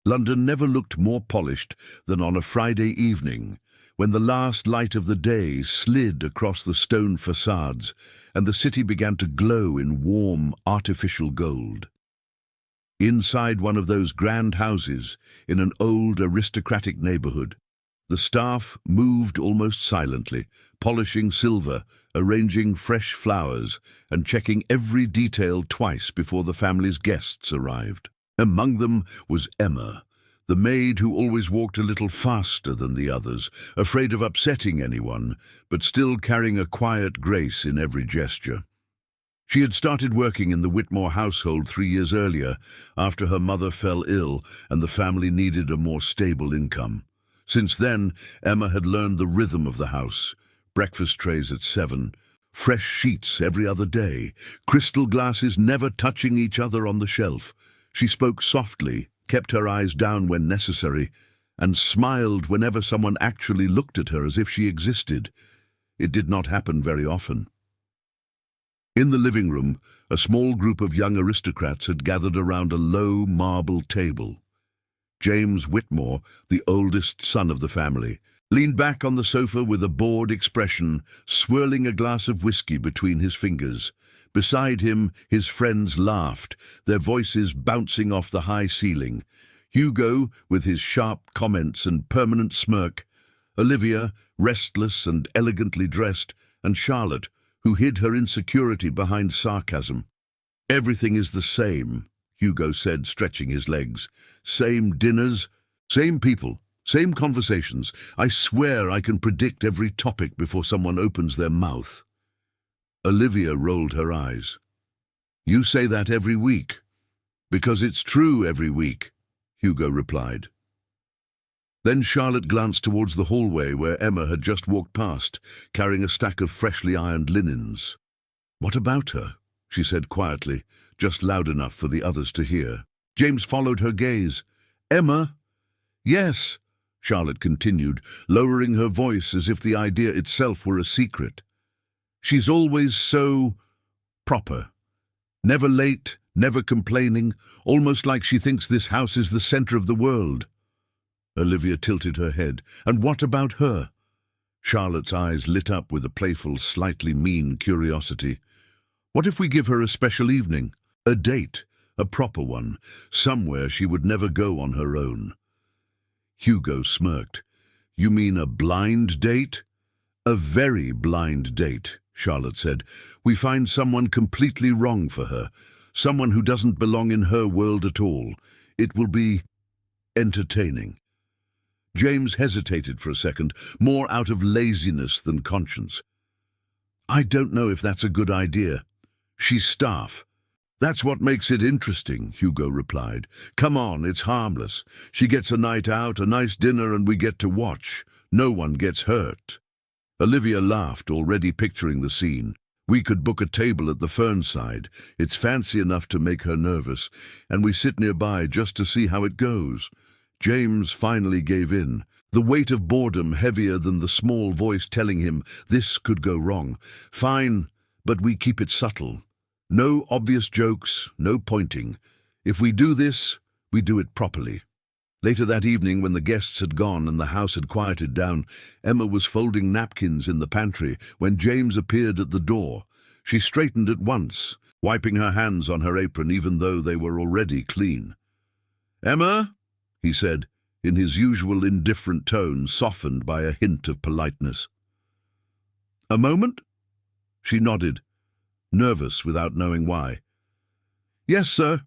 London never looked more polished than on a Friday evening, when the last light of the day slid across the stone facades and the city began to glow in warm, artificial gold. Inside one of those grand houses, in an old aristocratic neighborhood, the staff moved almost silently, polishing silver, arranging fresh flowers, and checking every detail twice before the family's guests arrived. Among them was Emma, the maid who always walked a little faster than the others, afraid of upsetting anyone, but still carrying a quiet grace in every gesture. She had started working in the Whitmore household 3 years earlier, after her mother fell ill and the family needed a more stable income. Since then, Emma had learned the rhythm of the house: breakfast trays at 7, fresh sheets every other day, crystal glasses never touching each other on the shelf. She spoke softly, kept her eyes down when necessary, and smiled whenever someone actually looked at her as if she existed. It did not happen very often. In the living room, a small group of young aristocrats had gathered around a low marble table. James Whitmore, the oldest son of the family, leaned back on the sofa with a bored expression, swirling a glass of whiskey between his fingers. Beside him, his friends laughed, their voices bouncing off the high ceiling. Hugo, with his sharp comments and permanent smirk, Olivia, restless and elegantly dressed, and Charlotte, who hid her insecurity behind sarcasm. "Everything is the same," Hugo said, stretching his legs. "Same dinners, same people, same conversations. I swear I can predict every topic before someone opens their mouth." Olivia rolled her eyes. "You say that every week." "Because it's true every week," Hugo replied. Then Charlotte glanced towards the hallway where Emma had just walked past, carrying a stack of freshly ironed linens. "What about her?" she said quietly, just loud enough for the others to hear. James followed her gaze. "Emma?" "Yes," Charlotte continued, lowering her voice as if the idea itself were a secret. "She's always so proper. Never late, never complaining, almost like she thinks this house is the center of the world." Olivia tilted her head. "And what about her?" Charlotte's eyes lit up with a playful, slightly mean curiosity. "What if we give her a special evening? A date, a proper one, somewhere she would never go on her own?" Hugo smirked. "You mean a blind date?" "A very blind date," Charlotte said. "We find someone completely wrong for her, someone who doesn't belong in her world at all. It will be entertaining." James hesitated for a second, more out of laziness than conscience. "I don't know if that's a good idea. She's staff." "That's what makes it interesting," Hugo replied. "Come on, it's harmless. She gets a night out, a nice dinner, and we get to watch. No one gets hurt." Olivia laughed, already picturing the scene. "We could book a table at the Fernside. It's fancy enough to make her nervous, and we sit nearby just to see how it goes." James finally gave in, the weight of boredom heavier than the small voice telling him this could go wrong. "Fine, but we keep it subtle. No obvious jokes, no pointing. If we do this, we do it properly." Later that evening, when the guests had gone and the house had quieted down, Emma was folding napkins in the pantry when James appeared at the door. She straightened at once, wiping her hands on her apron even though they were already clean. "Emma?" he said, in his usual indifferent tone, softened by a hint of politeness. "A moment?" She nodded, nervous without knowing why. "Yes, sir."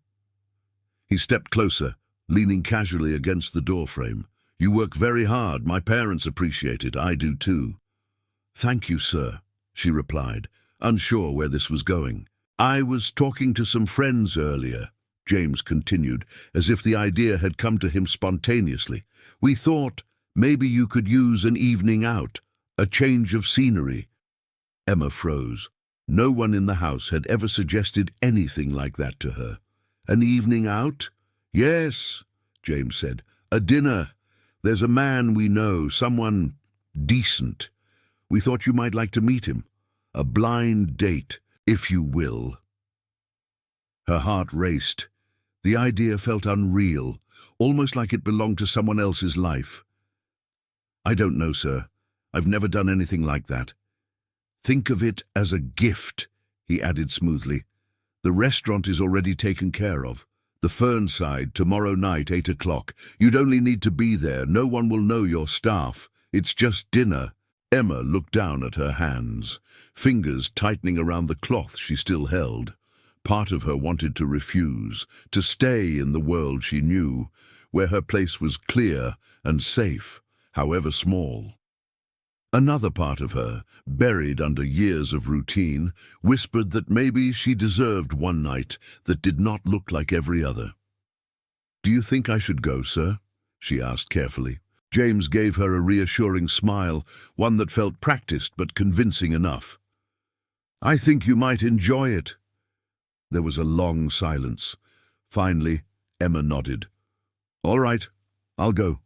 He stepped closer, leaning casually against the doorframe. "You work very hard. My parents appreciate it. I do too." "Thank you, sir," she replied, unsure where this was going. "I was talking to some friends earlier," James continued, as if the idea had come to him spontaneously. "We thought maybe you could use an evening out, a change of scenery." Emma froze. No one in the house had ever suggested anything like that to her. "An evening out?" "Yes," James said. "A dinner. There's a man we know, someone decent. We thought you might like to meet him. A blind date, if you will." Her heart raced. The idea felt unreal, almost like it belonged to someone else's life. "I don't know, sir. I've never done anything like that." "Think of it as a gift," he added smoothly. "The restaurant is already taken care of. The Fernside, tomorrow night, 8 o'clock. You'd only need to be there. No one will know your staff. It's just dinner." Emma looked down at her hands, fingers tightening around the cloth she still held. Part of her wanted to refuse, to stay in the world she knew, where her place was clear and safe, however small. Another part of her, buried under years of routine, whispered that maybe she deserved one night that did not look like every other. "Do you think I should go, sir?" she asked carefully. James gave her a reassuring smile, one that felt practiced but convincing enough. "I think you might enjoy it." There was a long silence. Finally, Emma nodded. "All right, I'll go."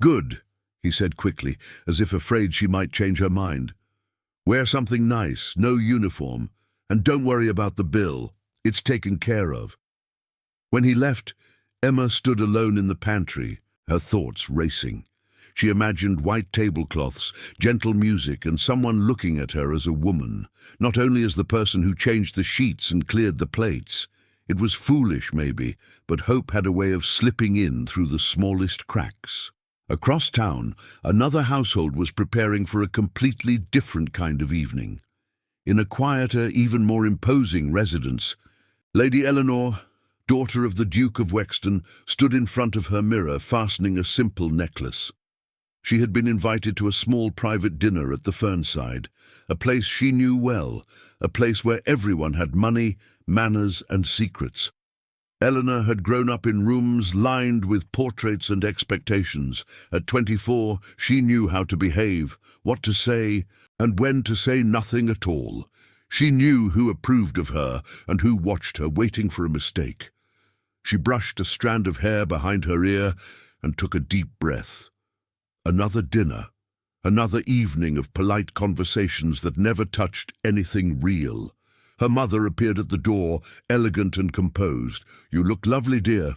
"Good," he said quickly, as if afraid she might change her mind. "Wear something nice, no uniform, and don't worry about the bill. It's taken care of." When he left, Emma stood alone in the pantry, her thoughts racing. She imagined white tablecloths, gentle music, and someone looking at her as a woman, not only as the person who changed the sheets and cleared the plates. It was foolish, maybe, but hope had a way of slipping in through the smallest cracks. Across town, another household was preparing for a completely different kind of evening. In a quieter, even more imposing residence, Lady Eleanor, daughter of the Duke of Wexton, stood in front of her mirror, fastening a simple necklace. She had been invited to a small private dinner at the Fernside, a place she knew well, a place where everyone had money, manners, and secrets. Eleanor had grown up in rooms lined with portraits and expectations. At 24, she knew how to behave, what to say, and when to say nothing at all. She knew who approved of her and who watched her, waiting for a mistake. She brushed a strand of hair behind her ear and took a deep breath. Another dinner, another evening of polite conversations that never touched anything real. Her mother appeared at the door, elegant and composed. "You look lovely, dear.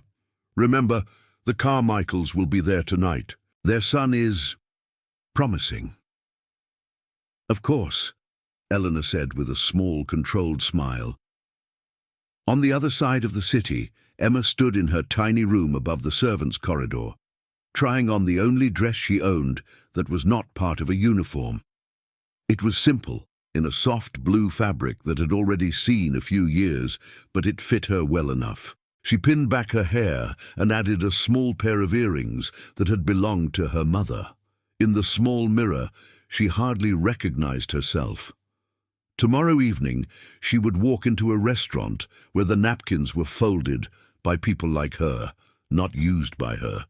Remember, the Carmichaels will be there tonight. Their son is promising." "Of course," Eleanor said with a small, controlled smile. On the other side of the city, Emma stood in her tiny room above the servants' corridor, trying on the only dress she owned that was not part of a uniform. It was simple, in a soft blue fabric that had already seen a few years, but it fit her well enough. She pinned back her hair and added a small pair of earrings that had belonged to her mother. In the small mirror, she hardly recognized herself. Tomorrow evening, she would walk into a restaurant where the napkins were folded by people like her, not used by her.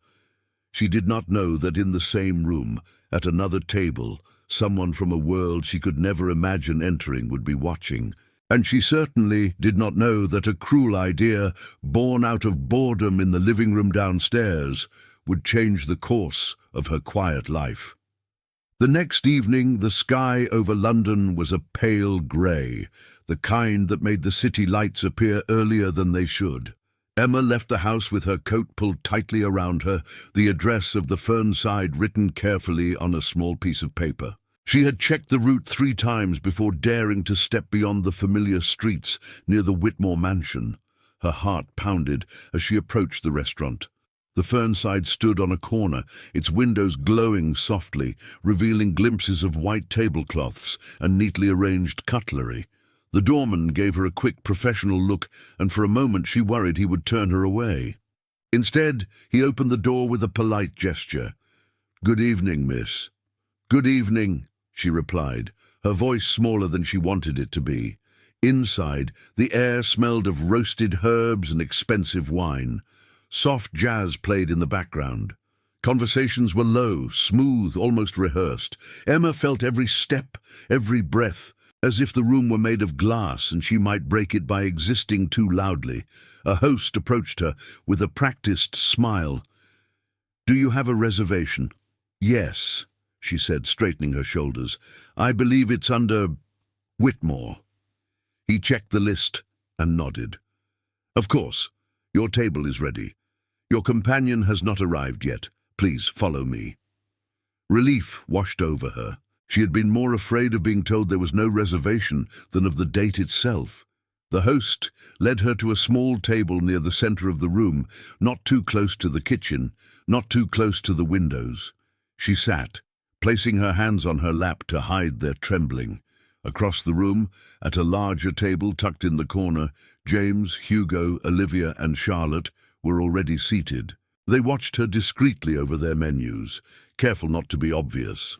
She did not know that in the same room, at another table, someone from a world she could never imagine entering would be watching. And she certainly did not know that a cruel idea, born out of boredom in the living room downstairs, would change the course of her quiet life. The next evening, the sky over London was a pale grey, the kind that made the city lights appear earlier than they should. Emma left the house with her coat pulled tightly around her, the address of the Fernside written carefully on a small piece of paper. She had checked the route 3 times before daring to step beyond the familiar streets near the Whitmore mansion. Her heart pounded as she approached the restaurant. The Fernside stood on a corner, its windows glowing softly, revealing glimpses of white tablecloths and neatly arranged cutlery. The doorman gave her a quick professional look, and for a moment she worried he would turn her away. Instead, he opened the door with a polite gesture. "Good evening, miss." "Good evening," she replied, her voice smaller than she wanted it to be. Inside, the air smelled of roasted herbs and expensive wine. Soft jazz played in the background. Conversations were low, smooth, almost rehearsed. Emma felt every step, every breath, as if the room were made of glass and she might break it by existing too loudly. A host approached her with a practiced smile. "Do you have a reservation?" "Yes," she said, straightening her shoulders. "I believe it's under Whitmore." He checked the list and nodded. "Of course. Your table is ready. Your companion has not arrived yet. Please follow me." Relief washed over her. She had been more afraid of being told there was no reservation than of the date itself. The host led her to a small table near the center of the room, not too close to the kitchen, not too close to the windows. She sat, placing her hands on her lap to hide their trembling. Across the room, at a larger table tucked in the corner, James, Hugo, Olivia, and Charlotte were already seated. They watched her discreetly over their menus, careful not to be obvious.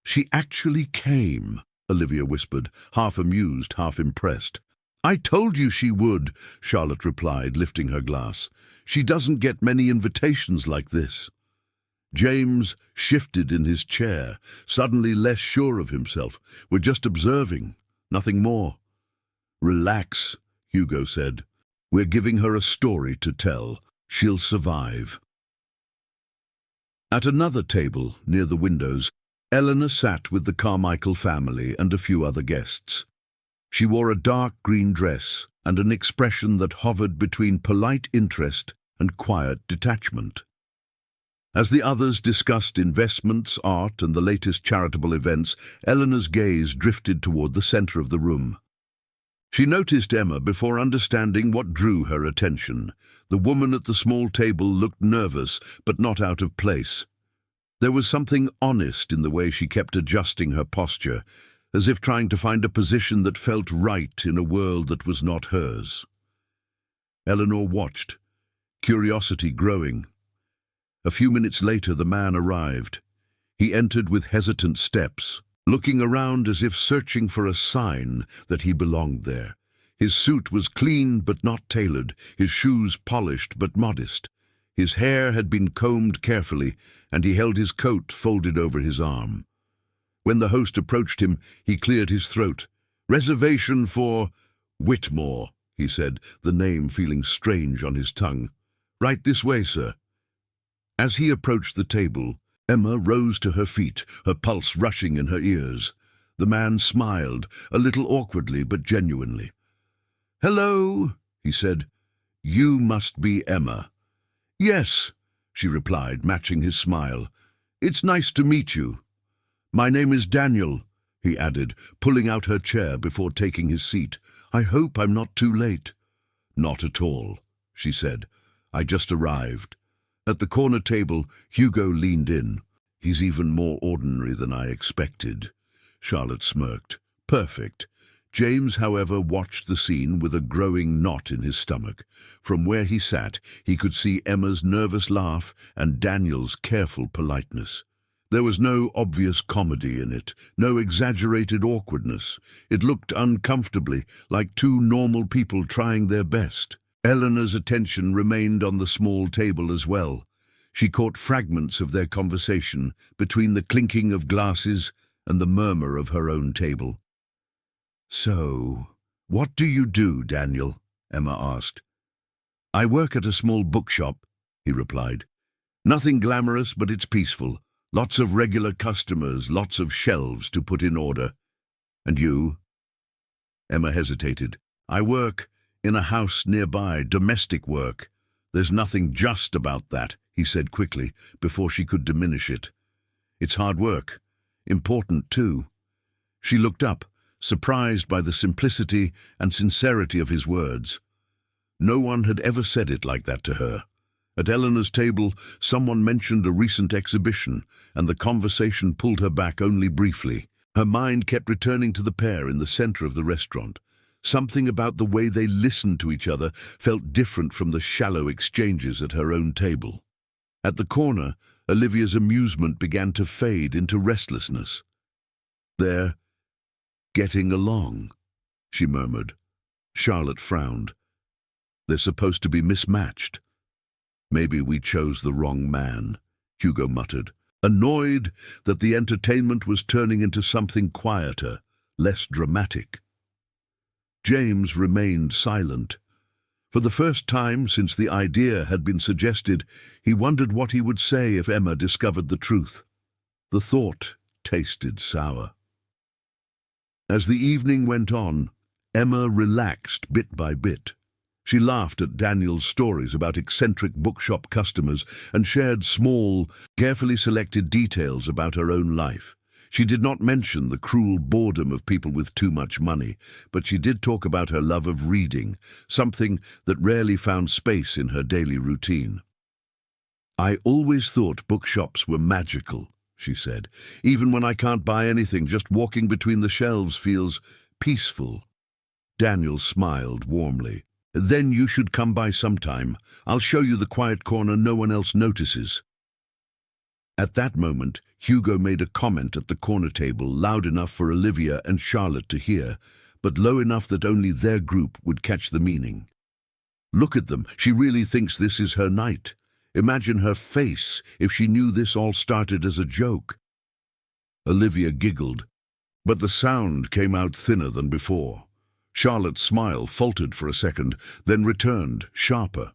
"She actually came," Olivia whispered, half amused, half impressed. "I told you she would," Charlotte replied, lifting her glass. "She doesn't get many invitations like this." James shifted in his chair, suddenly less sure of himself. "We're just observing, nothing more." "Relax," Hugo said. "We're giving her a story to tell. She'll survive." At another table, near the windows, Eleanor sat with the Carmichael family and a few other guests. She wore a dark green dress and an expression that hovered between polite interest and quiet detachment. As the others discussed investments, art, and the latest charitable events, Eleanor's gaze drifted toward the center of the room. She noticed Emma before understanding what drew her attention. The woman at the small table looked nervous, but not out of place. There was something honest in the way she kept adjusting her posture, as if trying to find a position that felt right in a world that was not hers. Eleanor watched, curiosity growing. A few minutes later, the man arrived. He entered with hesitant steps, looking around as if searching for a sign that he belonged there. His suit was clean but not tailored, his shoes polished but modest. His hair had been combed carefully, and he held his coat folded over his arm. When the host approached him, he cleared his throat. "Reservation for Whitmore," he said, the name feeling strange on his tongue. "Right this way, sir." As he approached the table, Emma rose to her feet, her pulse rushing in her ears. The man smiled, a little awkwardly but genuinely. "Hello," he said. "You must be Emma." "Yes," she replied, matching his smile. "It's nice to meet you." "My name is Daniel," he added, pulling out her chair before taking his seat. "I hope I'm not too late." "Not at all," she said. "I just arrived." At the corner table, Hugo leaned in. "He's even more ordinary than I expected." Charlotte smirked. "Perfect." James, however, watched the scene with a growing knot in his stomach. From where he sat, he could see Emma's nervous laugh and Daniel's careful politeness. There was no obvious comedy in it, no exaggerated awkwardness. It looked uncomfortably like two normal people trying their best. Eleanor's attention remained on the small table as well. She caught fragments of their conversation between the clinking of glasses and the murmur of her own table. "So, what do you do, Daniel?" Emma asked. "I work at a small bookshop," he replied. "Nothing glamorous, but it's peaceful. Lots of regular customers, lots of shelves to put in order." "And you?" Emma hesitated. "I work in a house nearby, domestic work." "There's nothing just about that," he said quickly, before she could diminish it. "It's hard work. Important, too." She looked up, surprised by the simplicity and sincerity of his words. No one had ever said it like that to her. At Eleanor's table, someone mentioned a recent exhibition, and the conversation pulled her back only briefly. Her mind kept returning to the pair in the center of the restaurant. Something about the way they listened to each other felt different from the shallow exchanges at her own table. At the corner, Olivia's amusement began to fade into restlessness. "They're getting along," she murmured. Charlotte frowned. "They're supposed to be mismatched." "Maybe we chose the wrong man," Hugo muttered, annoyed that the entertainment was turning into something quieter, less dramatic. James remained silent. For the first time since the idea had been suggested, he wondered what he would say if Emma discovered the truth. The thought tasted sour. As the evening went on, Emma relaxed bit by bit. She laughed at Daniel's stories about eccentric bookshop customers and shared small, carefully selected details about her own life. She did not mention the cruel boredom of people with too much money, but she did talk about her love of reading, something that rarely found space in her daily routine. "I always thought bookshops were magical," she said. "Even when I can't buy anything, just walking between the shelves feels peaceful." Daniel smiled warmly. "Then you should come by sometime. I'll show you the quiet corner no one else notices." At that moment, Hugo made a comment at the corner table, loud enough for Olivia and Charlotte to hear, but low enough that only their group would catch the meaning. "Look at them. She really thinks this is her night. Imagine her face if she knew this all started as a joke." Olivia giggled, but the sound came out thinner than before. Charlotte's smile faltered for a second, then returned, sharper.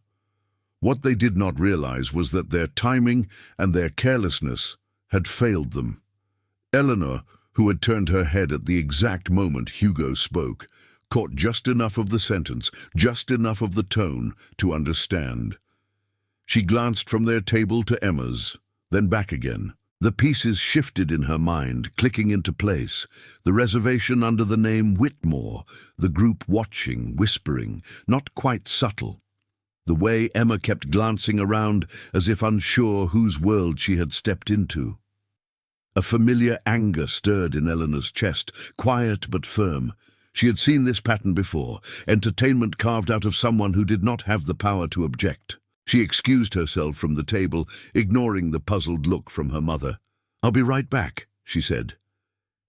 What they did not realize was that their timing and their carelessness had failed them. Eleanor, who had turned her head at the exact moment Hugo spoke, caught just enough of the sentence, just enough of the tone to understand. She glanced from their table to Emma's, then back again. The pieces shifted in her mind, clicking into place. The reservation under the name Whitmore, the group watching, whispering, not quite subtle. The way Emma kept glancing around as if unsure whose world she had stepped into. A familiar anger stirred in Eleanor's chest, quiet but firm. She had seen this pattern before, entertainment carved out of someone who did not have the power to object. She excused herself from the table, ignoring the puzzled look from her mother. "I'll be right back," she said.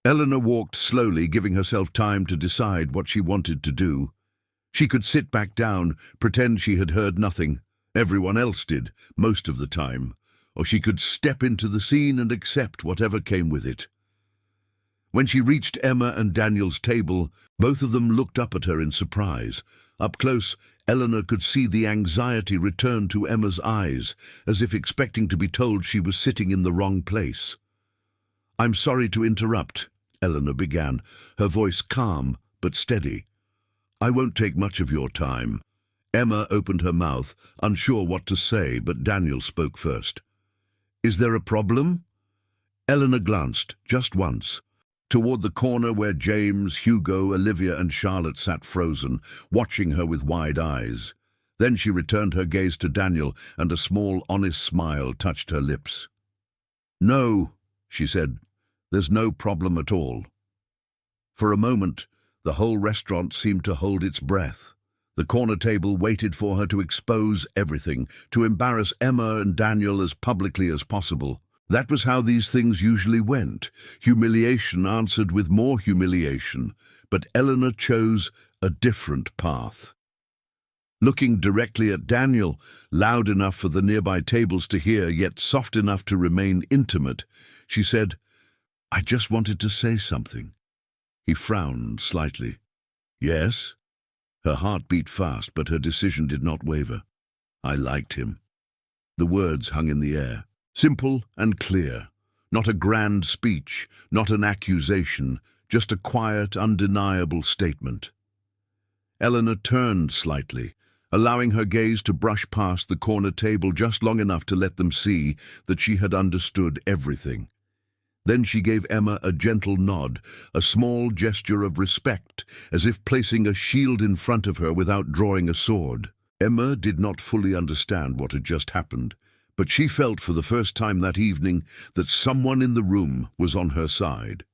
Eleanor walked slowly, giving herself time to decide what she wanted to do. She could sit back down, pretend she had heard nothing. Everyone else did, most of the time. Or she could step into the scene and accept whatever came with it. When she reached Emma and Daniel's table, both of them looked up at her in surprise. Up close, Eleanor could see the anxiety return to Emma's eyes, as if expecting to be told she was sitting in the wrong place. "I'm sorry to interrupt," Eleanor began, her voice calm but steady. "I won't take much of your time." Emma opened her mouth, unsure what to say, but Daniel spoke first. "Is there a problem?" Eleanor glanced, just once, toward the corner where James, Hugo, Olivia and Charlotte sat frozen, watching her with wide eyes. Then she returned her gaze to Daniel, and a small, honest smile touched her lips. "No," she said, "there's no problem at all." For a moment, the whole restaurant seemed to hold its breath. The corner table waited for her to expose everything, to embarrass Emma and Daniel as publicly as possible. That was how these things usually went. Humiliation answered with more humiliation, but Eleanor chose a different path. Looking directly at Daniel, loud enough for the nearby tables to hear, yet soft enough to remain intimate, she said, "I just wanted to say something." He frowned slightly. "Yes?" Her heart beat fast, but her decision did not waver. "I liked him." The words hung in the air. Simple and clear. Not a grand speech, not an accusation, just a quiet, undeniable statement. Eleanor turned slightly, allowing her gaze to brush past the corner table just long enough to let them see that she had understood everything. Then she gave Emma a gentle nod, a small gesture of respect, as if placing a shield in front of her without drawing a sword. Emma did not fully understand what had just happened, but she felt for the first time that evening that someone in the room was on her side.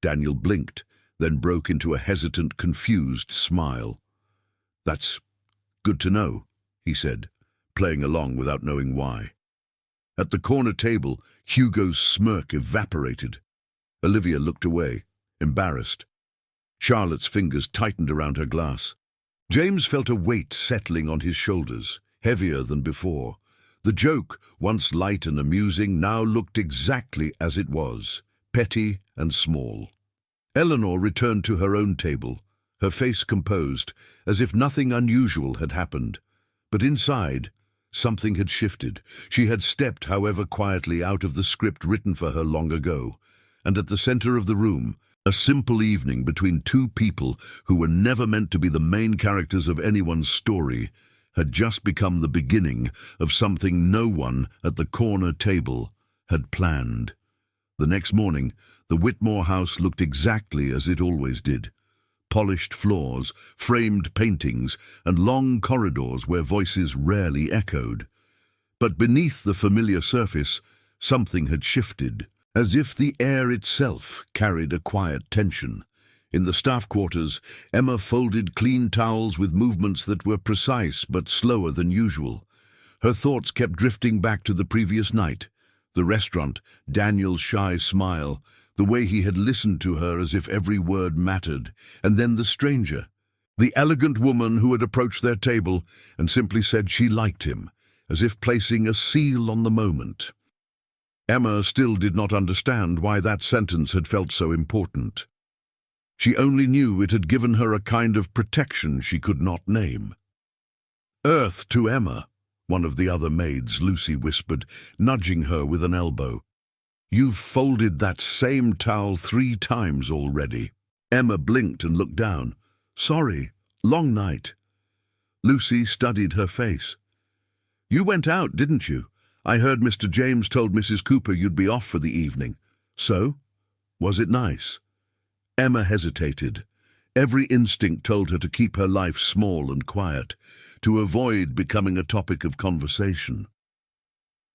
Daniel blinked, then broke into a hesitant, confused smile. "That's good to know," he said, playing along without knowing why. At the corner table, Hugo's smirk evaporated. Olivia looked away, embarrassed. Charlotte's fingers tightened around her glass. James felt a weight settling on his shoulders, heavier than before. The joke, once light and amusing, now looked exactly as it was, petty and small. Eleanor returned to her own table, her face composed, as if nothing unusual had happened. But inside, something had shifted. She had stepped, however quietly, out of the script written for her long ago, and at the center of the room, A simple evening between two people who were never meant to be the main characters of anyone's story had just become the beginning of something no one at the corner table had planned. The next morning, the Whitmore house looked exactly as it always did. Polished floors, framed paintings, and long corridors where voices rarely echoed. But beneath the familiar surface, something had shifted, as if the air itself carried a quiet tension. In the staff quarters, Emma folded clean towels with movements that were precise but slower than usual. Her thoughts kept drifting back to the previous night. The restaurant, Daniel's shy smile, the way he had listened to her as if every word mattered, and then the stranger, the elegant woman who had approached their table and simply said she liked him, as if placing a seal on the moment. Emma still did not understand why that sentence had felt so important. She only knew it had given her a kind of protection she could not name. "Earth to Emma," one of the other maids, Lucy, whispered, nudging her with an elbow. "You've folded that same towel 3 times already." Emma blinked and looked down. "Sorry, long night." Lucy studied her face. "You went out, didn't you? I heard Mr. James told Mrs. Cooper you'd be off for the evening. So? Was it nice?" Emma hesitated. Every instinct told her to keep her life small and quiet, to avoid becoming a topic of conversation.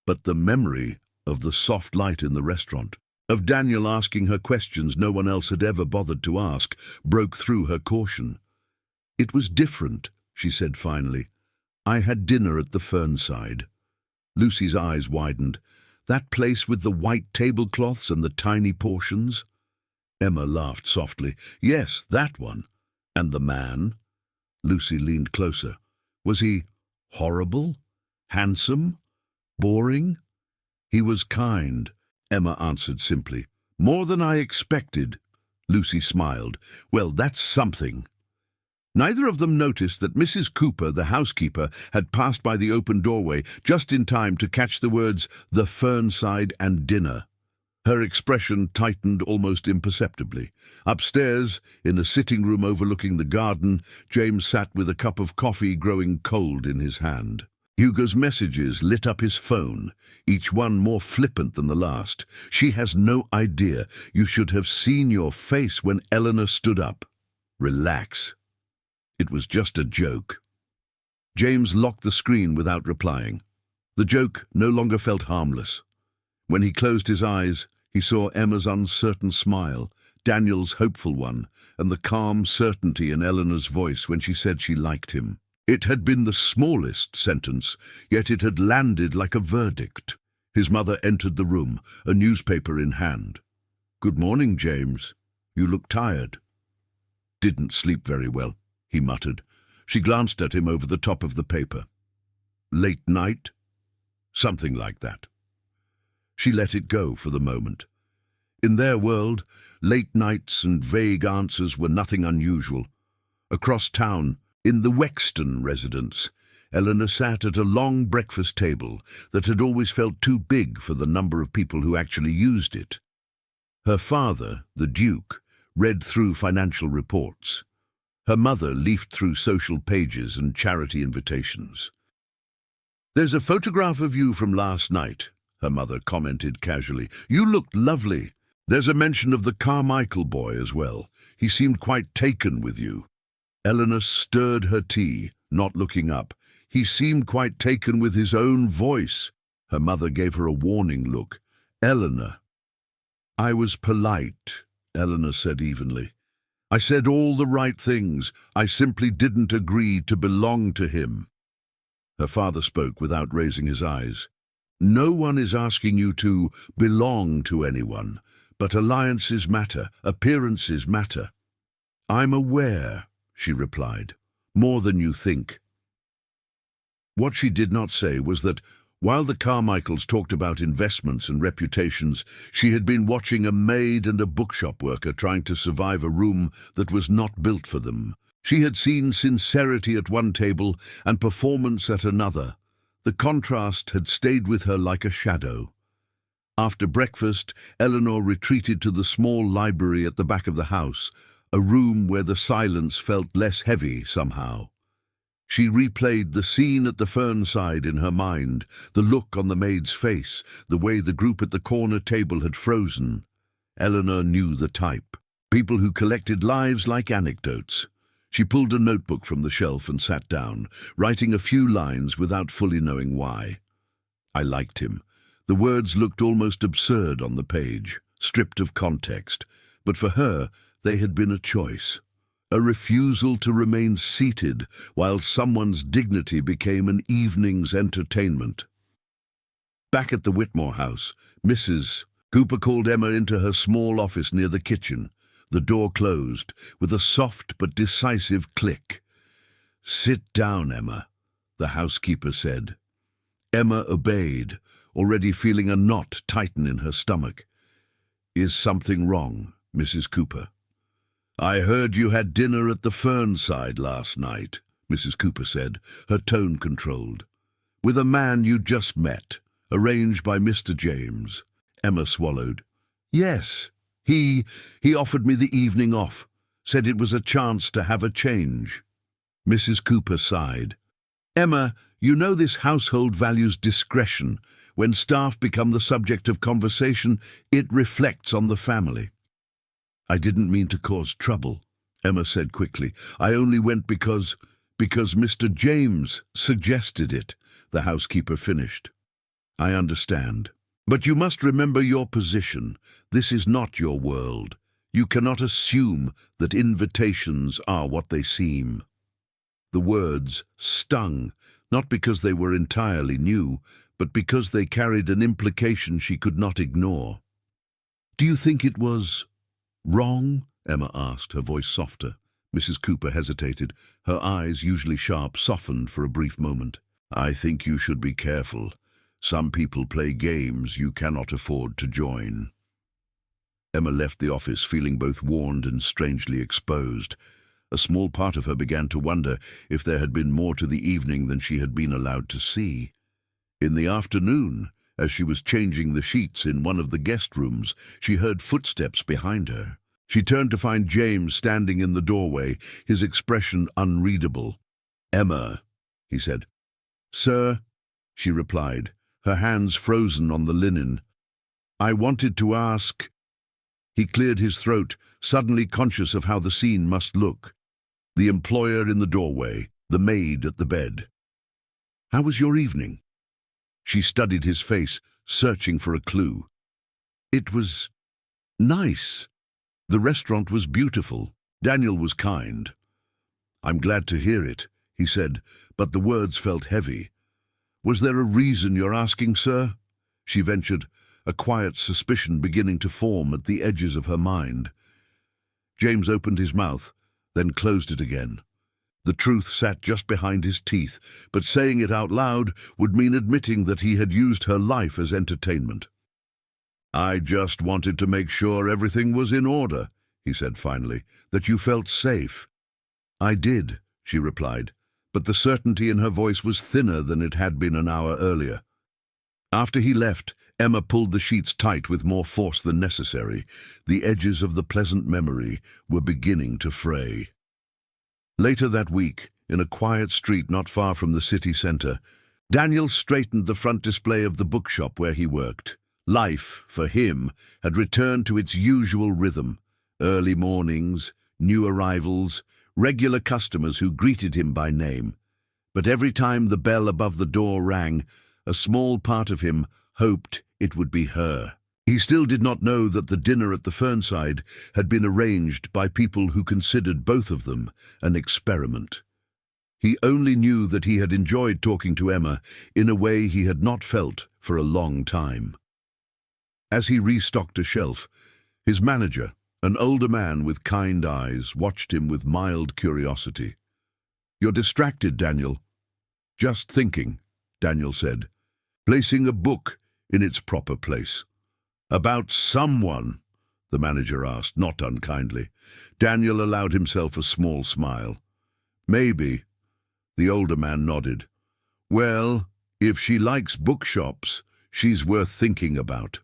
But the memory of the soft light in the restaurant, of Daniel asking her questions no one else had ever bothered to ask, broke through her caution. "It was different," she said finally. "I had dinner at the Fernside." Lucy's eyes widened. "That place with the white tablecloths and the tiny portions?" Emma laughed softly. "Yes, that one." "And the man?" Lucy leaned closer. "Was he horrible? Handsome? Boring?" "He was kind," Emma answered simply. "More than I expected." Lucy smiled. "Well, that's something." Neither of them noticed that Mrs. Cooper, the housekeeper, had passed by the open doorway just in time to catch the words, "the Fernside and dinner." Her expression tightened almost imperceptibly. Upstairs, in a sitting room overlooking the garden, James sat with a cup of coffee growing cold in his hand. Hugo's messages lit up his phone, each one more flippant than the last. "She has no idea. You should have seen your face when Eleanor stood up." "Relax. It was just a joke." James locked the screen without replying. The joke no longer felt harmless. When he closed his eyes, he saw Emma's uncertain smile, Daniel's hopeful one, and the calm certainty in Eleanor's voice when she said she liked him. It had been the smallest sentence, yet it had landed like a verdict. His mother entered the room, a newspaper in hand. "Good morning, James. You look tired." "Didn't sleep very well," he muttered. She glanced at him over the top of the paper. "Late night?" "Something like that." She let it go for the moment. In their world, late nights and vague answers were nothing unusual. Across town, in the Wexton residence, Eleanor sat at a long breakfast table that had always felt too big for the number of people who actually used it. Her father, the Duke, read through financial reports. Her mother leafed through social pages and charity invitations. "There's a photograph of you from last night," her mother commented casually. "You looked lovely. There's a mention of the Carmichael boy as well. He seemed quite taken with you." Eleanor stirred her tea, not looking up. "He seemed quite taken with his own voice." Her mother gave her a warning look. "Eleanor." "I was polite," Eleanor said evenly. "I said all the right things. I simply didn't agree to belong to him." Her father spoke without raising his eyes. "No one is asking you to belong to anyone, but alliances matter, appearances matter." "I'm aware," she replied, "more than you think." What she did not say was that, while the Carmichaels talked about investments and reputations, she had been watching a maid and a bookshop worker trying to survive a room that was not built for them. She had seen sincerity at one table and performance at another. The contrast had stayed with her like a shadow. After breakfast, Eleanor retreated to the small library at the back of the house, a room where the silence felt less heavy somehow. She replayed the scene at the fernside in her mind, the look on the maid's face, the way the group at the corner table had frozen. Eleanor knew the type. People who collected lives like anecdotes. She pulled a notebook from the shelf and sat down, writing a few lines without fully knowing why. I liked him. The words looked almost absurd on the page, stripped of context, but for her they had been a choice. A refusal to remain seated while someone's dignity became an evening's entertainment. Back at the Whitmore house, Mrs. Cooper called Emma into her small office near the kitchen. The door closed with a soft but decisive click. "Sit down, Emma," the housekeeper said. Emma obeyed, already feeling a knot tighten in her stomach. "Is something wrong, Mrs. Cooper?" "I heard you had dinner at the Fernside last night," Mrs. Cooper said, her tone controlled. "With a man you just met, arranged by Mr. James." Emma swallowed. "Yes. He offered me the evening off, said it was a chance to have a change." Mrs. Cooper sighed. "Emma, you know this household values discretion. When staff become the subject of conversation, it reflects on the family." "I didn't mean to cause trouble," Emma said quickly. "I only went because Mr. James suggested it," the housekeeper finished. "I understand. But you must remember your position. This is not your world. You cannot assume that invitations are what they seem." The words stung, not because they were entirely new, but because they carried an implication she could not ignore. "Do you think it was wrong?" Emma asked, her voice softer. Mrs. Cooper hesitated. Her eyes, usually sharp, softened for a brief moment. "I think you should be careful. Some people play games you cannot afford to join." Emma left the office feeling both warned and strangely exposed. A small part of her began to wonder if there had been more to the evening than she had been allowed to see. In the afternoon, as she was changing the sheets in one of the guest rooms, she heard footsteps behind her. She turned to find James standing in the doorway, his expression unreadable. "Emma," he said. "Sir," she replied, her hands frozen on the linen. "I wanted to ask—" He cleared his throat, suddenly conscious of how the scene must look. The employer in the doorway, the maid at the bed. "How was your evening?" She studied his face, searching for a clue. "It was nice. The restaurant was beautiful. Daniel was kind." "I'm glad to hear it," he said, but the words felt heavy. "Was there a reason you're asking, sir?" she ventured, a quiet suspicion beginning to form at the edges of her mind. James opened his mouth, then closed it again. The truth sat just behind his teeth, but saying it out loud would mean admitting that he had used her life as entertainment. "I just wanted to make sure everything was in order," he said finally, "that you felt safe." "I did," she replied, but the certainty in her voice was thinner than it had been an hour earlier. After he left, Emma pulled the sheets tight with more force than necessary. The edges of the pleasant memory were beginning to fray. Later that week, in a quiet street not far from the city centre, Daniel straightened the front display of the bookshop where he worked. Life, for him, had returned to its usual rhythm. Early mornings, new arrivals, regular customers who greeted him by name. But every time the bell above the door rang, a small part of him hoped it would be her. He still did not know that the dinner at the Fernside had been arranged by people who considered both of them an experiment. He only knew that he had enjoyed talking to Emma in a way he had not felt for a long time. As he restocked a shelf, his manager, an older man with kind eyes, watched him with mild curiosity. "You're distracted, Daniel." "Just thinking," Daniel said, placing a book in its proper place. "About someone?" the manager asked, not unkindly. Daniel allowed himself a small smile. "Maybe." The older man nodded. "Well, if she likes bookshops, she's worth thinking about."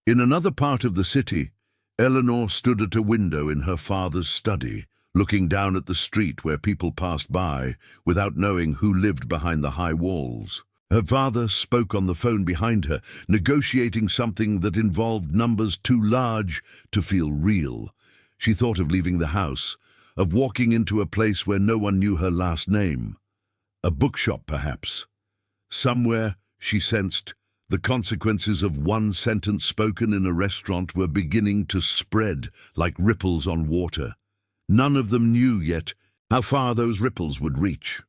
In another part of the city, Eleanor stood at a window in her father's study, looking down at the street where people passed by without knowing who lived behind the high walls. Her father spoke on the phone behind her, negotiating something that involved numbers too large to feel real. She thought of leaving the house, of walking into a place where no one knew her last name. A bookshop, perhaps. Somewhere, she sensed, the consequences of one sentence spoken in a restaurant were beginning to spread like ripples on water. None of them knew yet how far those ripples would reach.